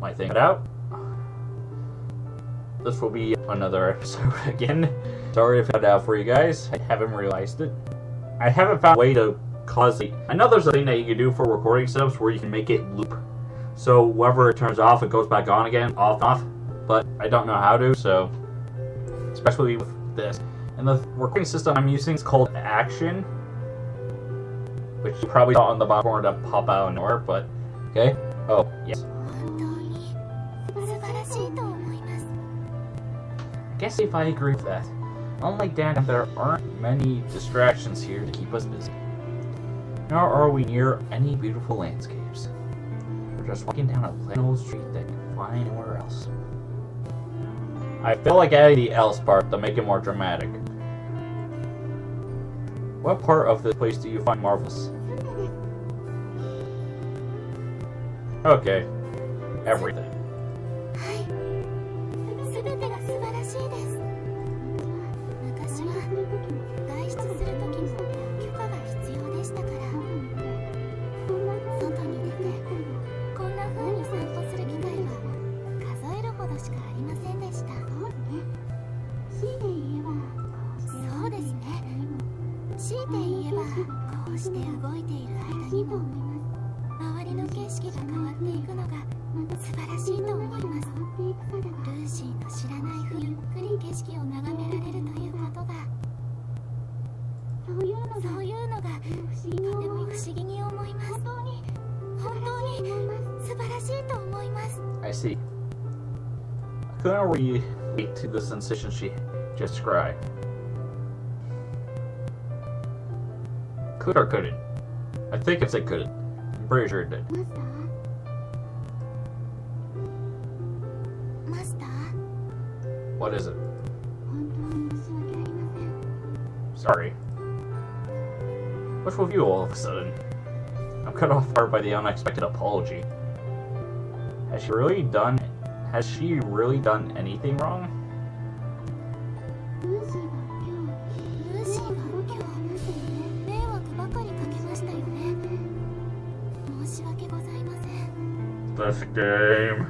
my thing cut out. This will be another episode again. Sorry if I cut out for you guys. I haven't realized it. I haven't found a way to cause it. I know there's a thing that you can do for recording setups where you can make it loop. So whenever it turns off, it goes back on again, off and off. But I don't know how to, so especially with this. And the recording system I'm using is called Action, which you probably saw on the bottom corner to pop out nowhere, but okay. Oh, yes. I guess if I agree with that. Unlike Dan, there aren't many distractions here to keep us busy. Nor are we near any beautiful landscapes. We're just walking down a plain old street that you can find anywhere else. I feel like adding the else part to make it more dramatic. What part of this place do you find marvelous? Okay. Everything. I see. I couldn't relate to the sensation she just described. Could or couldn't? I think it said couldn't. I'm pretty sure it did. What is it? Sorry. What's with you all of a sudden? I'm cut off guard by the unexpected apology. Has she really done anything wrong? This game.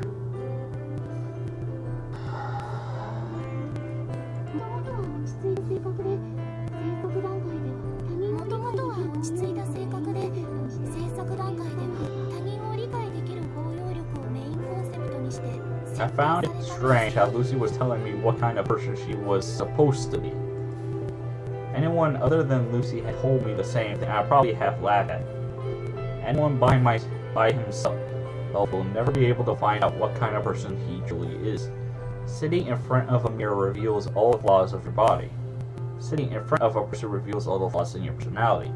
I found it strange how Lucy was telling me what kind of person she was supposed to be. Anyone other than Lucy had told me the same thing. I'd probably have laughed at. Anyone by himself will never be able to find out what kind of person he truly is. Sitting in front of a mirror reveals all the flaws of your body. Sitting in front of a person reveals all the flaws in your personality.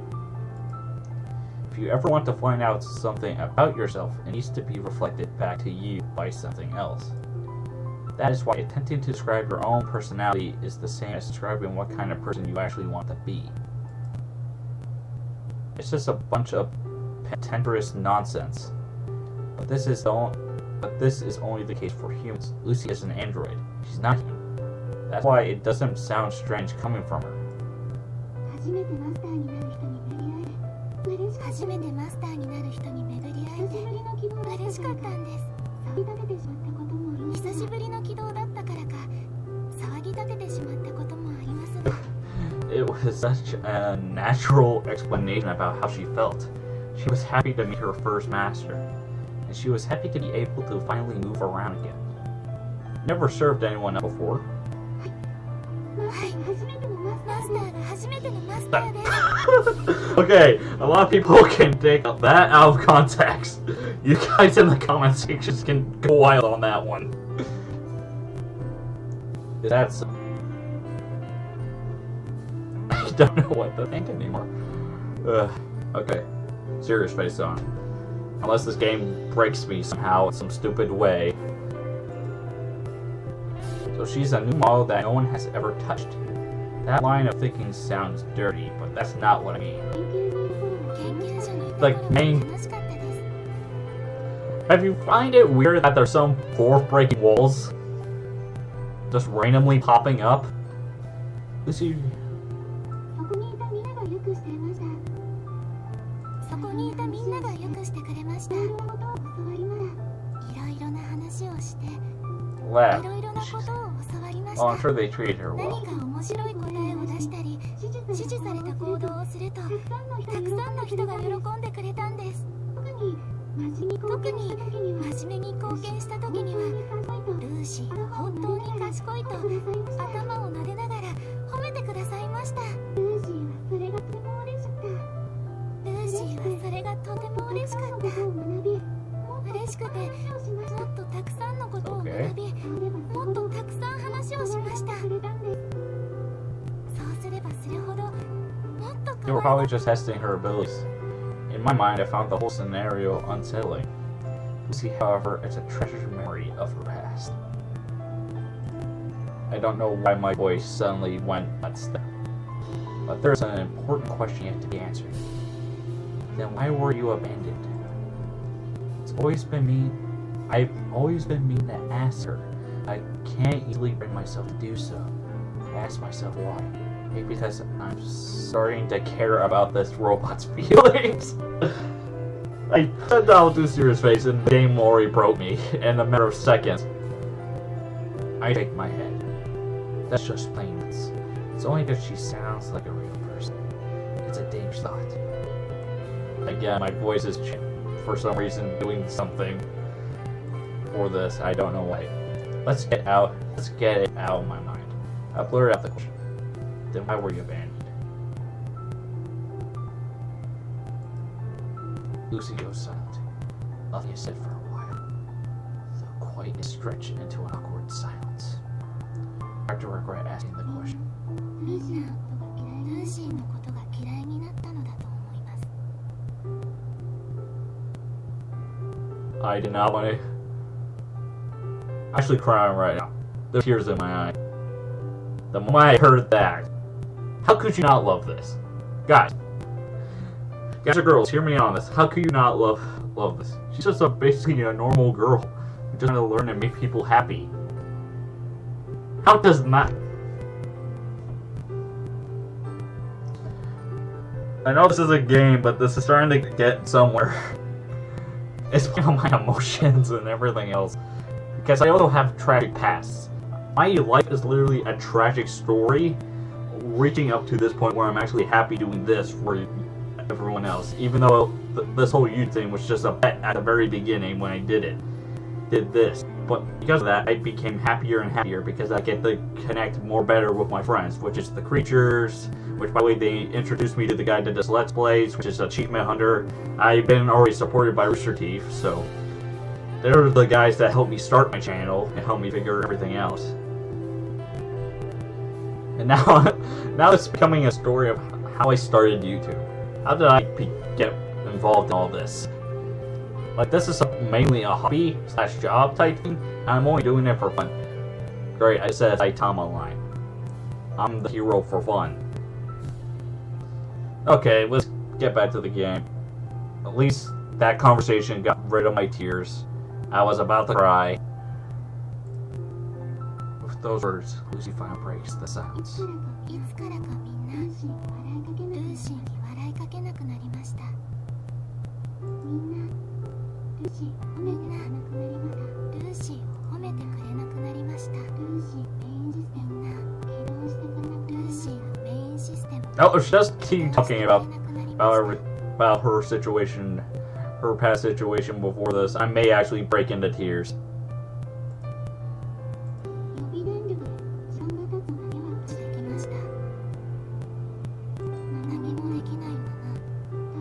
If you ever want to find out something about yourself, it needs to be reflected back to you by something else. That is why attempting to describe your own personality is the same as describing what kind of person you actually want to be. It's just a bunch of pretentious nonsense. But this is only the case for humans. Lucy is an android. She's not human. That's why it doesn't sound strange coming from her. It was such a natural explanation about how she felt. She was happy to meet her first master, and she was happy to be able to finally move around again. Never served anyone else before. Okay, a lot of people can take that out of context. You guys in the comment sections can go wild on that one. That's... I don't know what to think anymore. Okay, serious face on. Unless this game breaks me somehow in some stupid way. So she's a new model that no one has ever touched. That line of thinking sounds dirty, but that's not what I mean. Like, have you find it weird that there's some fourth breaking walls just randomly popping up? Lucy... laughed. いろいろなことを教わりまし Oh, I'm た。 sure they treated her 何 well. か面白い答えを出したり、指示された行動をすると、たくさんの人が喜んでくれたんです。特に真面目に貢献した時には、ルーシー本当に賢いと頭を撫でながら褒めてくださいました。ルーシーはそれがとても嬉しかった。嬉しくて、もっとたくさんのことを学び、もっとたくさん話をしました。そうすればするほど、もっと They were probably just testing her abilities. In my mind, I found the whole scenario unsettling. Lucy, however, is a treasured memory of her past. I don't know why my voice suddenly went nuts there. But there's an important question yet to be answered. Then why were you abandoned? I've always been mean to ask her. I can't easily bring myself to do so. I ask myself why. Maybe because I'm starting to care about this robot's feelings. I said that with a serious face and the game already broke me in a matter of seconds. I shake my head. That's just plain nuts. It's only because she sounds like a real person. It's a dangerous thought. Again, my voice is for some reason doing something for this. I don't know why. Let's get it out of my mind. I blurted out the question. Then why were you abandoned? Lucy goes silent. Nothing is said for a while. The quiet is stretched into an awkward silence. I start to regret asking the question. ルーシーのことが嫌いになったのだと思います。 I did not want to. Actually crying right now. There's tears in my eye. The moment I heard that, how could you not love this? Guys or girls, hear me on this. How could you not love this? She's just basically a normal girl who just trying to learn and make people happy. How does that? I know this is a game, but this is starting to get somewhere. It's on my emotions and everything else. Because I also have tragic pasts. My life is literally a tragic story, reaching up to this point where I'm actually happy doing this for everyone else. Even though this whole YouTube thing was just a bet at the very beginning when I did this. But because of that, I became happier and happier because I get to connect more better with my friends, which is the creatures, which by the way, they introduced me to the guy that does Let's Plays, which is Achievement Hunter. I've been already supported by Rooster Teeth, so they're the guys that helped me start my channel and helped me figure everything out. And now it's becoming a story of how I started YouTube. How did I get involved in all this? Like, this is mainly a hobby / job type thing, and I'm only doing it for fun. Great, I said Saitama Online. I'm the hero for fun. Okay, let's get back to the game. At least that conversation got rid of my tears. I was about to cry. With those words, Lucy finally breaks the silence. いつからかみんなルーシーに笑いかけなくなりました。みんなルーシーを褒めてくれなくなりました。ルーシーを褒めてくれなくなりました。ルーシーメインシステムが起動してくれなくなりました。ルーシーがメインシステム Oh, she does keep talking about her situation, her past situation before this. I may actually break into tears. 予備電力で時間が経つまではしてきました。何もできないま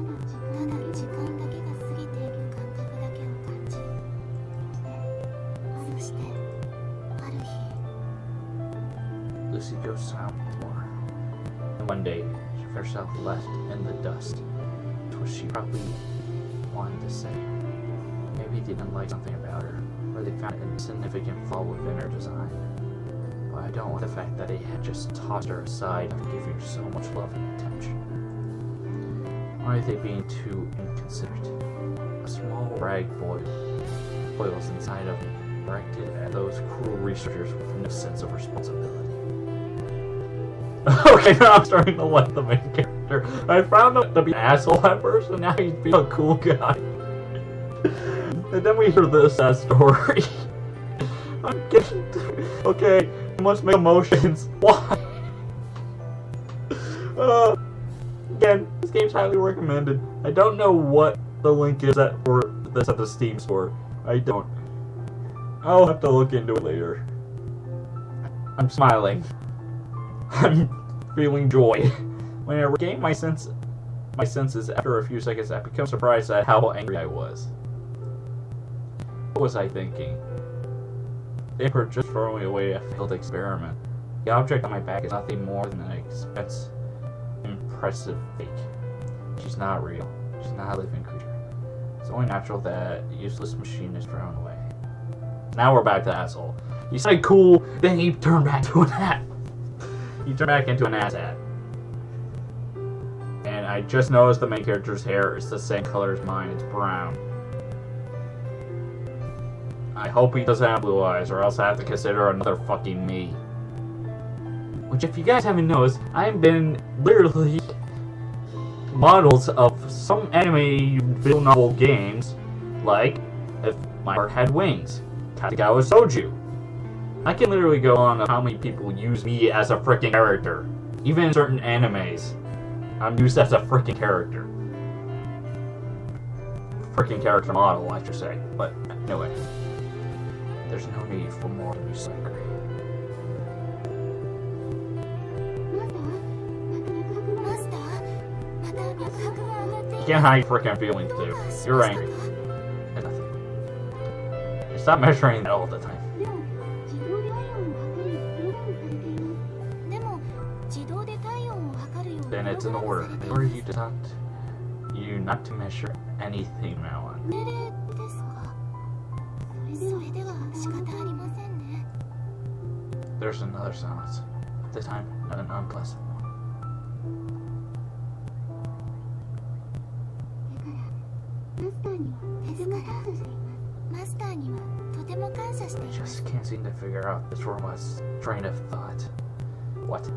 ま、ただ時間だけが過ぎていく感覚だけを感じ、そしてある日 Lucy goes silent more. And one day, she found herself left in the dust. It's what she probably wanted to say. Maybe they didn't like something about her, or they found an insignificant flaw within her design. But I don't want the fact that they had just tossed her aside after giving her so much love and attention. Why are they being too inconsiderate? A small rag boy boils inside of me, directed at those cruel researchers with no sense of responsibility. Okay, now I'm starting to like the main character. I found him to be an asshole at first, and now he's being a cool guy. And then we hear this sad story. I'm getting... Okay, I must make emotions. Why? Again, this game's highly recommended. I don't know what the link is for this at the Steam store. I don't. I'll have to look into it later. I'm smiling. I'm feeling joy. When I regain my senses after a few seconds, I become surprised at how angry I was. What was I thinking? They were just throwing away a failed experiment. The object on my back is nothing more than an impressive fake. She's not real. She's not a living creature. It's only natural that a useless machine is thrown away. Now we're back to asshole. He said cool, then he turned back to an hat. He turned back into an ass hat. And I just noticed the main character's hair is the same color as mine. It's brown. I hope he doesn't have blue eyes, or else I have to consider another fucking me. Which, if you guys haven't noticed, I've been literally models of some anime visual novel games, like If My Heart Had Wings, Katagawa Soju. I can literally go on of how many people use me as a freaking character. Even in certain animes, I'm used as a freaking character. Freaking character model, I should say. But anyway, there's no need for more music. You can't hide freaking feelings, too. You're angry. And nothing. Stop measuring that all the time. Then it's an order. In order you not to measure anything from now on. There's another silence. This time, an unpleasant one. I just can't seem to figure out this robot's train of thought. What?